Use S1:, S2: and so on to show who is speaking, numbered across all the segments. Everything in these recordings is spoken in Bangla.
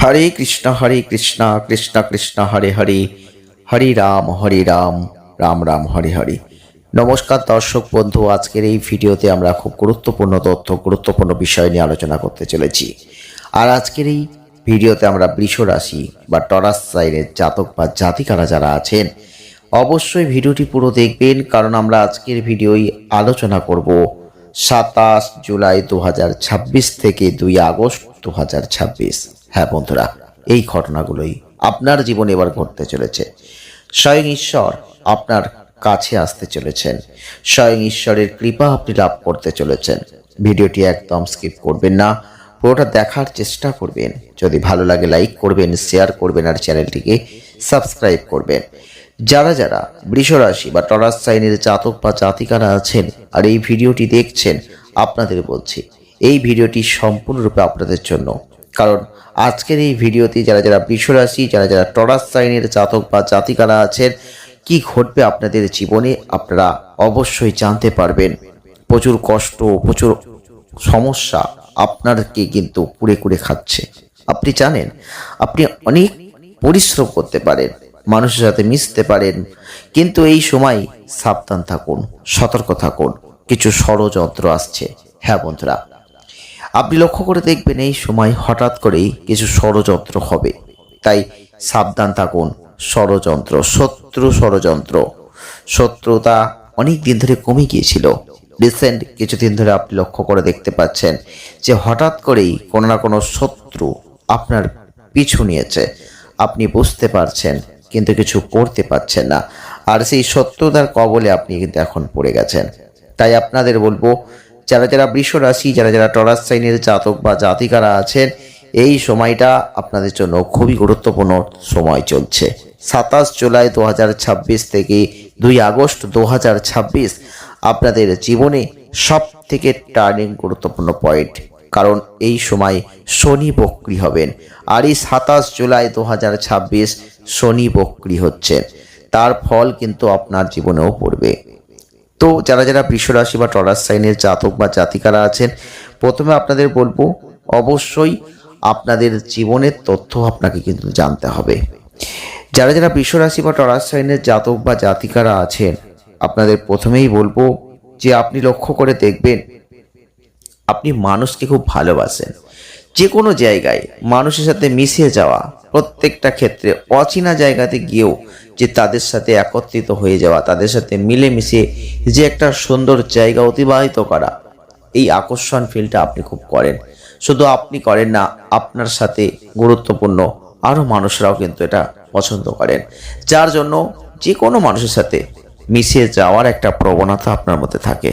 S1: হরে কৃষ্ণ কৃষ্ণ কৃষ্ণ হরে হরে, হরে রাম রাম রাম হরে হরে। নমস্কার দর্শক বন্ধু, আজকের এই ভিডিওতে আমরা খুব গুরুত্বপূর্ণ তথ্য, গুরুত্বপূর্ণ বিষয় নিয়ে আলোচনা করতে চলেছি। আর আজকের এই ভিডিওতে আমরা বৃষ রাশি বা টরাস সাইনের জাতক বা জাতিকারা যারা আছেন, অবশ্যই ভিডিওটি পুরো দেখবেন, কারণ আমরা আজকের ভিডিওয় আলোচনা করব 27 জুলাই 2026 থেকে 2 আগস্ট 2026। হ্যাঁ বন্ধুরা, এই ঘটনাগুলোই আপনার জীবনে এবার ঘটতে চলেছে। স্বয়ং ঈশ্বর আপনার কাছে আসতে চলেছেন, স্বয়ং ঈশ্বরের কৃপা আপনি লাভ করতে চলেছেন। ভিডিওটি একদম স্কিপ করবেন না, পুরোটা দেখার চেষ্টা করবেন। যদি ভালো লাগে লাইক করবেন, শেয়ার করবেন আর চ্যানেলটিকে সাবস্ক্রাইব করবেন। যারা যারা বৃষ রাশি বা টরাস সাইনের জাতক বা জাতিকারা আছেন আর এই ভিডিওটি দেখছেন, আপনাদের বলছি এই ভিডিওটি সম্পূর্ণরূপে আপনাদের জন্য। কারণ আজকের এই ভিডিওতে যারা যারা বৃষ রাশি, যারা যারা টরাস সাইনের জাতক বা জাতিকারা আছেন, কি ঘটবে আপনাদের জীবনে আপনারা অবশ্যই জানতে পারবেন। প্রচুর কষ্ট, প্রচুর সমস্যা আপনাকে কিন্তু কুড়ে কুড়ে খাচ্ছে। আপনি জানেন আপনি অনেক পরিশ্রম করতে পারেন, মানুষের সাথে মিশতে পারেন, কিন্তু এই সময় সাবধান থাকুন, সতর্ক থাকুন, কিছু ষড়যন্ত্র আসছে। হ্যাঁ বন্ধুরা, আপনি লক্ষ্য করে দেখবেন এই সময় হঠাৎ করেই কিছু ষড়যন্ত্র হবে, তাই সাবধান থাকুন। ষড়যন্ত্র, শত্রুতা অনেক দিন ধরে কমে গিয়েছিল। রিসেন্ট কিছুদিন ধরে আপনি লক্ষ্য করে দেখতে পাচ্ছেন যে হঠাৎ করেই কোনো না কোনো শত্রু আপনার পিছু নিয়েছে। আপনি বুঝতে পারছেন কিন্তু কিছু করতে পারছেন না, আর সেই শত্রুতার কবলে আপনি কিন্তু এখন পড়ে গেছেন। তাই আপনাদের বলবো, যারা যারা বৃষ রাশি, যারা যারা টরাস সাইনের জাতক বা জাতিকারা আছেন, এই সময়টা আপনাদের জন্য খুবই গুরুত্বপূর্ণ সময় চলছে। 27 জুলাই 2026 থেকে 2 আগস্ট 2026 আপনাদের জীবনে সব থেকে টার্নিং গুরুত্বপূর্ণ পয়েন্ট, কারণ এই সময় শনি বক্রী হবেন। আর এই 27 জুলাই 2026 শনি বক্রী হচ্ছেন, তার ফল কিন্তু আপনার জীবনেও পড়বে। তো যারা যারা বৃষ রাশি বা টরাস সাইনের জাতক বা জাতিকারা আছেন, প্রথমে আপনাদের বলবো অবশ্যই আপনাদের জীবনের তথ্য আপনাকে কিন্তু জানতে হবে। যারা যারা বৃষ রাশি বা টরাস সাইনের জাতক বা জাতিকারা আছেন, আপনাদের প্রথমেই বলবো যে আপনি লক্ষ্য করে দেখবেন আপনি মানুষকে খুব ভালোবাসেন। যে কোনো জায়গায় মানুষের সাথে মিশে যাওয়া, প্রত্যেকটা ক্ষেত্রে অচেনা জায়গাতে গিয়েও যে তাদের সাথে একত্রিত হয়ে যাওয়া, তাদের সাথে মিলেমিশে যে একটা সুন্দর জায়গা অতিবাহিত করা, এই আকর্ষণ ফিলটা আপনি খুব করেন। শুধু আপনি করেন না, আপনার সাথে গুরুত্বপূর্ণ আরও মানুষরাও কিন্তু এটা পছন্দ করেন, যার জন্য যে কোনো মানুষের সাথে মিশে যাওয়ার একটা প্রবণতা আপনার মধ্যে থাকে।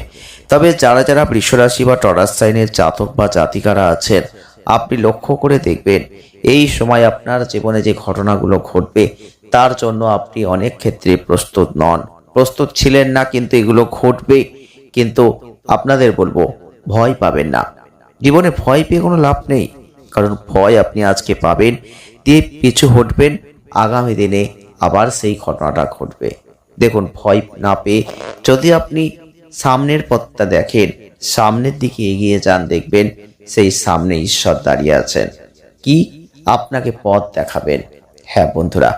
S1: তবে যারা যারা বৃষ রাশি বা টরাস সাইনের জাতক বা জাতিকারা আছেন, আপনি লক্ষ্য করে দেখবেন এই সময় আপনার জীবনে যে ঘটনাগুলো ঘটবে তার জন্য আপনি অনেক ক্ষেত্রে প্রস্তুত নন, প্রস্তুত ছিলেন না, কিন্তু এগুলো ঘটবে। কিন্তু আপনাদের বলবো ভয় পাবেন না। জীবনে ভয় পেয়ে কোনো লাভ নেই, কারণ ভয় আপনি আজকে পাবেন, দিয়ে পিছু হটবেন, আগামী দিনে আবার সেই ঘটনাটা ঘটবে। দেখুন, ভয় না পেয়ে যদি আপনি সামনের পথটা দেখেন, সামনের দিকে এগিয়ে যান, দেখবেন সেই সামনে ঈশ্বর দাঁড়িয়ে আছেন, কি আপনাকে পথ দেখাবেন। হ্যাঁ বন্ধুরা,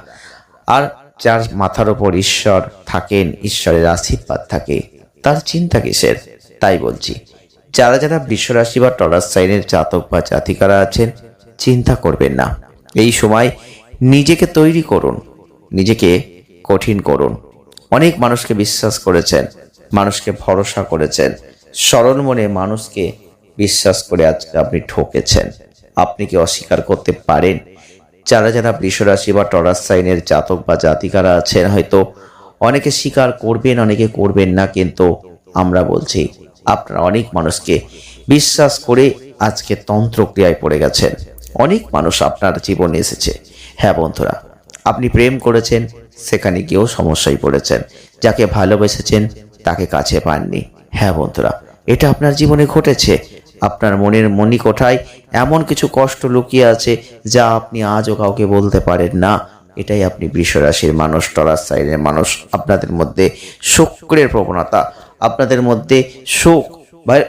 S1: আর যার মাথার ওপর ঈশ্বর থাকেন, ঈশ্বরের আশীর্বাদ থাকে, তার চিন্তা কিসের? তাই বলছি, যারা যারা বৃষ রাশি বা টরাস সাইনের জাতক বা জাতিকারা আছেন, চিন্তা করবেন না। এই সময় নিজেকে তৈরি করুন, নিজেকে কঠিন করুন। অনেক মানুষকে বিশ্বাস করেছেন, মানুষকে ভরসা করেছেন, সরল মনে মানুষকে বিশ্বাস করে আজকে আপনি ঠকেছেন। আপনি কি অস্বীকার করতে পারেন? যারা যারা বৃষ রাশি বা টরাস সাইনের জাতক বা জাতিকারা আছেন, হয়তো অনেকে স্বীকার করবেন, অনেকে করবেন না, কিন্তু আমরা বলছি আপনারা অনেক মানুষকে বিশ্বাস করে আজকে তন্ত্রক্রিয়ায় পড়ে গেছেন। অনেক মানুষ আপনার জীবনে এসেছে। হ্যাঁ বন্ধুরা, আপনি প্রেম করেছেন, সেখানে গিয়েও সমস্যায় পড়েছেন। যাকে ভালোবেসেছেন তাকে কাছে পাননি। হ্যাঁ বন্ধুরা, এটা আপনার জীবনে ঘটেছে। আপনার মনের মণিকোঠায় এমন কিছু কষ্ট লুকিয়ে আছে যা আপনি আজও কাউকে বলতে পারেন না। এটাই আপনি বৃষ রাশির মানুষ, টরাস সাইনের মানুষ। আপনাদের মধ্যে শুক্রের প্রবণতা, আপনাদের মধ্যে সুখ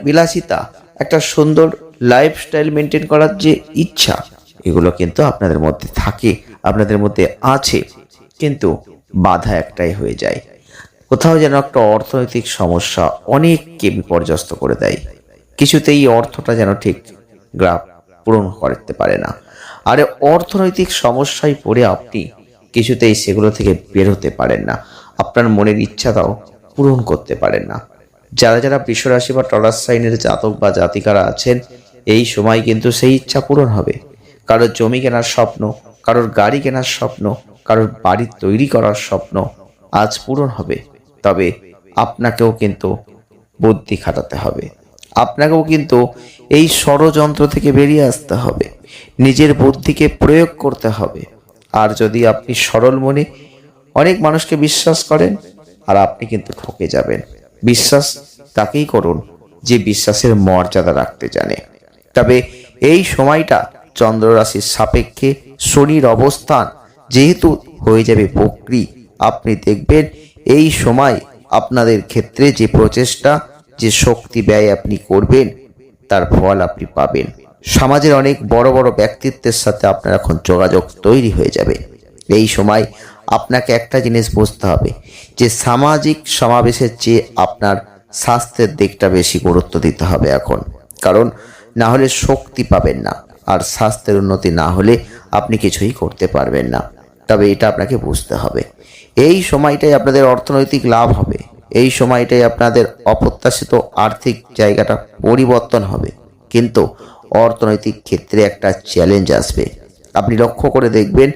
S1: বিলাসিতা, একটা সুন্দর লাইফস্টাইল মেনটেন করার যে ইচ্ছা, এগুলো কিন্তু আপনাদের মধ্যে থাকে, আপনাদের মধ্যে আছে, কিন্তু বাধা একটাই হয়ে যায়। কোথাও যেন একটা অর্থনৈতিক সমস্যা অনেককে বিপর্যস্ত করে দেয়। কিছুতেই এই অর্থটা যেন ঠিক গ্রাফ পূরণ করতে পারে না। আর অর্থনৈতিক সমস্যায় পড়ে আপনি কিছুতেই সেগুলো থেকে বের হতে পারেন না, আপনার মনের ইচ্ছাটাও পূরণ করতে পারেন না। যারা যারা বৃষ রাশি বা টরাস সাইনের জাতক বা জাতিকারা আছেন, এই সময় কিন্তু সেই ইচ্ছা পূরণ হবে। কারোর জমি কেনার স্বপ্ন, কারোর গাড়ি কেনার স্বপ্ন, কারোর বাড়ি তৈরি করার স্বপ্ন আজ পূরণ হবে। তবে আপনাকেও কিন্তু বুদ্ধি খাটাতে হবে, আপনাকেও কিন্তু এই ষড়যন্ত্র থেকে বেরিয়ে আসতে হবে, নিজের বুদ্ধিকে প্রয়োগ করতে হবে। আর যদি আপনি সরল মনে অনেক মানুষকে বিশ্বাস করেন, আর আপনি কিন্তু ঠকে যাবেন। বিশ্বাস তাকেই করুন যে বিশ্বাসের মর্যাদা রাখতে জানে। তবে এই সময়টা চন্দ্র রাশির সাপেক্ষে শনির অবস্থান যেহেতু হয়ে যাবে বক্রী, আপনি দেখবেন এই সময় আপনাদের ক্ষেত্রে যে প্রচেষ্টা, যে শক্তি ব্যয় আপনি করবেন, তার ফল আপনি পাবেন। সমাজের অনেক বড় বড় ব্যক্তিত্বের সাথে আপনার এখন যোগাযোগ তৈরি হয়ে যাবে। এই সময় আপনাকে একটা জিনিস বুঝতে হবে যে সামাজিক সমাবেশের চেয়ে আপনার স্বাস্থ্যের দিকটা বেশি গুরুত্ব দিতে হবে এখন। কারণ না হলে শক্তি পাবেন না, আর স্বাস্থ্যের উন্নতি না হলে আপনি কিছুই করতে পারবেন না। তবে এটা আপনাকে বুঝতে হবে, এই সময়টাই আপনাদের অর্থনৈতিক লাভ হবে, এই সময়টাই আপনাদের অপ্রত্যাশিত আর্থিক জায়গাটা পরিবর্তন হবে। কিন্তু অর্থনৈতিক ক্ষেত্রে একটা চ্যালেঞ্জ আসবে। আপনি লক্ষ্য করে দেখবেন,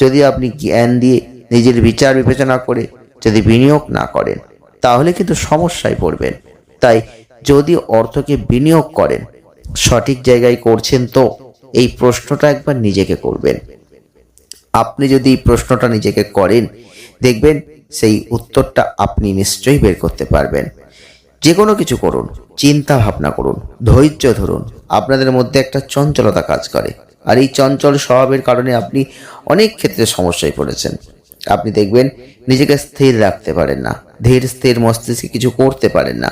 S1: যদি আপনি জ্ঞান দিয়ে নিজের বিচার বিবেচনা করে যদি বিনিয়োগ না করেন, তাহলে কিন্তু সমস্যায় পড়বেন। তাই যদি অর্থকে বিনিয়োগ করেন, সঠিক জায়গায় করছেন তো, এই প্রশ্নটা একবার নিজেকে করবেন। আপনি যদি এই প্রশ্নটা নিজেকে করেন, দেখবেন সেই উত্তরটা আপনি নিশ্চয়ই বের করতে পারবেন। যে কোনো কিছু করুন, চিন্তা ভাবনা করুন, ধৈর্য ধরুন। আপনাদের মধ্যে একটা চঞ্চলতা কাজ করে, আর এই চঞ্চল স্বভাবের কারণে আপনি অনেক ক্ষেত্রে সমস্যায় পড়েছেন। আপনি দেখবেন নিজেকে স্থির রাখতে পারেন না, ধীর স্থির মস্তিষ্কে কিছু করতে পারেন না।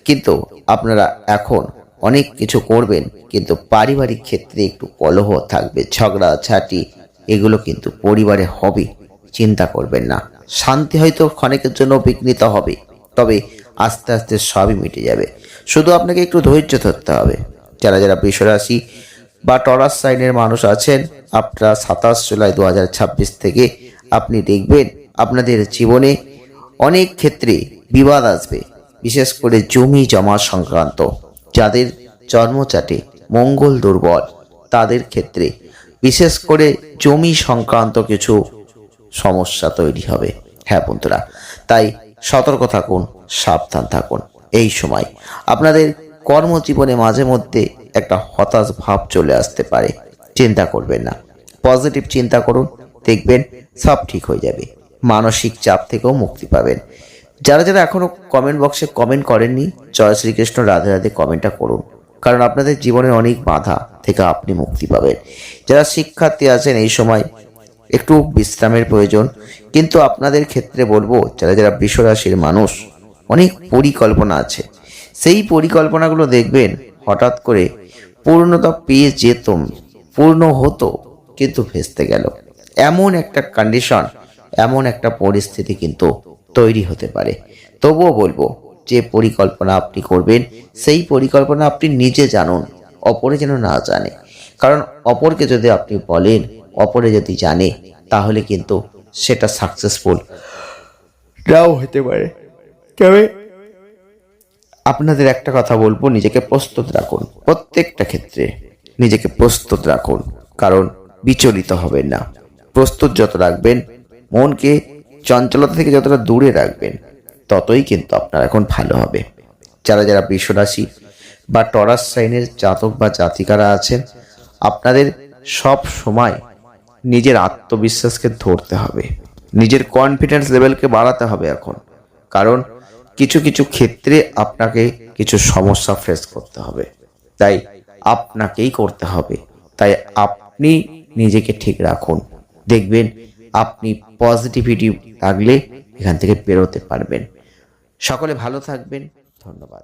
S1: কিন্তু আপনারা এখন অনেক কিছু করবেন, কিন্তু পারিবারিক ক্ষেত্রে একটু কলহ থাকবে, ঝগড়া ঝাঁটি এগুলো কিন্তু পরিবারে হবে। চিন্তা করবেন না, শান্তি হয়তো ক্ষণিকের জন্য বিঘ্নিত হবে, তবে আস্তে আস্তে সবই মিটে যাবে। শুধু আপনাকে একটু ধৈর্য ধরতে হবে। যারা যারা বৃষ রাশি বা টরাস সাইনের মানুষ আছেন, আপনারা 27 জুলাই 2026 থেকে আপনি দেখবেন আপনাদের জীবনে অনেক ক্ষেত্রে বিবাদ আসবে, বিশেষ করে জমি জমা সংক্রান্ত। যাদের জন্মচাটে মঙ্গল দুর্বল, তাদের ক্ষেত্রে বিশেষ করে জমি সংক্রান্ত কিছু সমস্যা তৈরি হবে। হ্যাঁ বন্ধুরা, তাই সতর্ক থাকুন, সাবধান থাকুন। এই সময় আপনাদের কর্মজীবনে মাঝে মধ্যে একটা হতাশ ভাব চলে আসতে পারে। চিন্তা করবেন না, পজিটিভ চিন্তা করুন, দেখবেন সব ঠিক হয়ে যাবে। মানসিক চাপ থেকেও মুক্তি পাবেন। যারা যারা এখনো কমেন্ট বক্সে কমেন্ট করেননি, জয় শ্রীকৃষ্ণ রাধে রাধে কমেন্টটা করুন, কারণ আপনাদের জীবনের অনেক বাধা থেকে আপনি মুক্তি পাবেন। যারা শিক্ষার্থী আছেন, এই সময় একটু বিশ্রামের প্রয়োজন, কিন্তু আপনাদের ক্ষেত্রে বলবো যারা যারা বৃষ রাশির মানুষ, অনেক পরিকল্পনা আছে। সেই পরিকল্পনাগুলো দেখবেন হঠাৎ করে পূর্ণতা পেয়ে যেতম, পূর্ণ হতো, কিন্তু ভেস্তে গেল। এমন একটা কন্ডিশন, এমন একটা পরিস্থিতি কিন্তু তৈরি হতে পারে। তবুও বলবো যে পরিকল্পনা আপনি করবেন, সেই পরিকল্পনা আপনি নিজে জানুন, অপরে যেন না জানে। কারণ অপরকে যদি আপনি বলেন, অপরে যদি জানে, তাহলে কিন্তু সেটা সাকসেসফুল নাও হতে পারে। তবে আপনাদের একটা কথা বলবো, নিজেকে প্রস্তুত রাখুন, প্রত্যেকটা ক্ষেত্রে নিজেকে প্রস্তুত রাখুন, কারণ বিচলিত হবেন না। প্রস্তুত যত রাখবেন, মনকে চঞ্চলতা থেকে যতটা দূরে রাখবেন, ততই কিন্তু আপনার এখন ভালো হবে। যারা যারা বৃষ রাশি বা টরাস সাইনের জাতক বা জাতিকারা আছেন, আপনাদের সব সময় নিজের আত্মবিশ্বাসকে ধরতে হবে, নিজের কনফিডেন্স লেভেলকে বাড়াতে হবে এখন। কারণ কিছু কিছু ক্ষেত্রে আপনাকে কিছু সমস্যা ফেস করতে হবে, তাই আপনাকেই করতে হবে। তাই আপনি নিজেকে ঠিক রাখুন, দেখবেন আপনি পজিটিভিটি রাখলে এখান থেকে বেরোতে পারবেন। সকলে ভালো থাকবেন, ধন্যবাদ।